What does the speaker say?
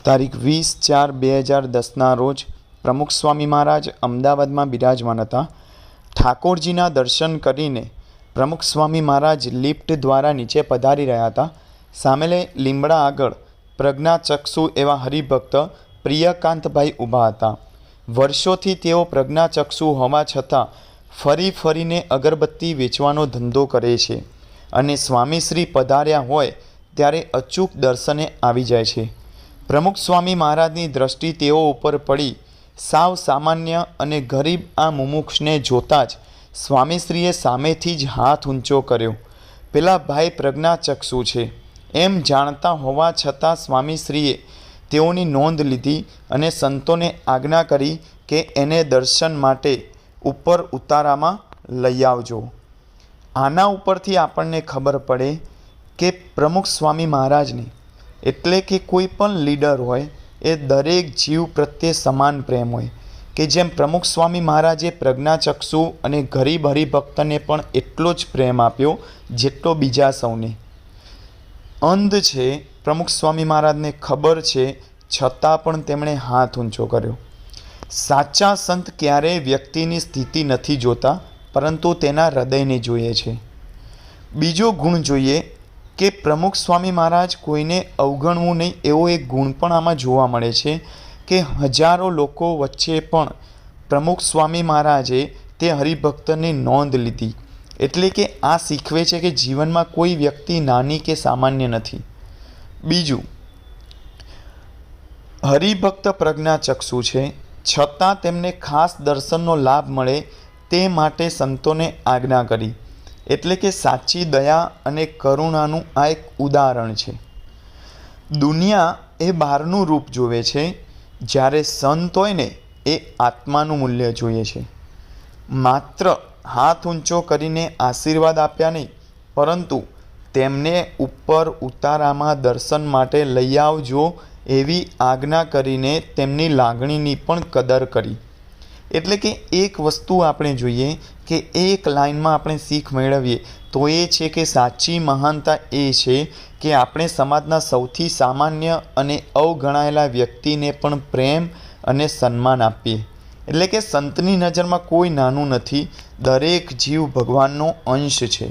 તારીખ 20/4/2010 રોજ પ્રમુખ સ્વામી મહારાજ અમદાવાદમાં બિરાજમાન હતા. ઠાકોરજીના દર્શન કરીને પ્રમુખ સ્વામી મહારાજ લિફ્ટ દ્વારા નીચે પધારી રહ્યા હતા. સામેલે લીમડા આગળ પ્રજ્ઞાચક્ષુ એવા હરિભક્ત પ્રિયકાંતભાઈ ઊભા હતા. વર્ષોથી તેઓ પ્રજ્ઞાચક્ષુ હોવા છતાં ફરી ફરીને અગરબત્તી વેચવાનો ધંધો કરે છે અને સ્વામીશ્રી પધાર્યા હોય ત્યારે અચૂક દર્શને આવી જાય છે. પ્રમુખ સ્વામી મહારાજની દૃષ્ટિ તેઓ ઉપર પડી. સાવ સામાન્ય અને ગરીબ આ મુમુક્ષને જોતાં જ સ્વામીશ્રીએ સામેથી જ હાથ ઊંચો કર્યો. પેલા ભાઈ પ્રજ્ઞાચક્ષુ છે એમ જાણતા હોવા છતાં સ્વામીશ્રીએ તેઓની નોંધ લીધી અને સંતોને આજ્ઞા કરી કે એને દર્શન માટે ઉપર ઉતારામાં લઈ આવજો. આના ઉપરથી આપણને ખબર પડે કે પ્રમુખ સ્વામી મહારાજને એટલે કે કોઈ પણ લીડર હોય એ દરેક જીવ પ્રત્યે સમાન પ્રેમ હોય કે જેમ પ્રમુખ સ્વામી મહારાજે પ્રજ્ઞાચક્ષુ અને ગરીબ હરિભક્તને પણ એટલો જ પ્રેમ આપ્યો જેટલો બીજા સૌને. અંધ છે પ્રમુખ સ્વામી મહારાજને ખબર છે છતાં પણ તેમણે હાથ ઊંચો કર્યો. સાચા સંત ક્યારેય વ્યક્તિની સ્થિતિ નથી જોતા પરંતુ તેના હૃદયને જોઈએ છે. બીજો ગુણ જોઈએ કે પ્રમુખ સ્વામી મહારાજ કોઈને અવગણવું નહીં એવો એક ગુણ પણ આમાં જોવા મળે છે કે હજારો લોકો વચ્ચે પણ પ્રમુખ સ્વામી મહારાજે તે હરિભક્તની નોંધ લીધી. એટલે કે આ શીખવે છે કે જીવનમાં કોઈ વ્યક્તિ નાની કે સામાન્ય નથી. બીજું, હરિભક્ત પ્રજ્ઞાચક્ષુ છે છતાં તેમને ખાસ દર્શનનો લાભ મળે તે માટે સંતોને આજ્ઞા કરી. એટલે કે સાચી દયા અને કરુણાનું આ એક ઉદાહરણ છે. દુનિયા એ બહારનું રૂપ જોવે છે, જ્યારે સંત હોય ને એ આત્માનું મૂલ્ય જોઈએ છે. માત્ર હાથ ઊંચો કરીને આશીર્વાદ આપ્યા નહીં, પરંતુ તેમને ઉપર ઉતારામાં દર્શન માટે લઈ આવજો એવી આજ્ઞા કરીને તેમની લાગણીની પણ કદર કરી. એટલે કે એક વસ્તુ આપણે જોઈએ કે એક લાઇનમાં આપણે શીખ મેળવીએ તો એ છે કે સાચી મહાનતા એ છે કે આપણે સમાજના સૌથી સામાન્ય અને અવગણાયેલા વ્યક્તિને પણ પ્રેમ અને સન્માન આપીએ. એટલે કે સંતની નજરમાં કોઈ નાનું નથી, દરેક જીવ ભગવાનનો અંશ છે.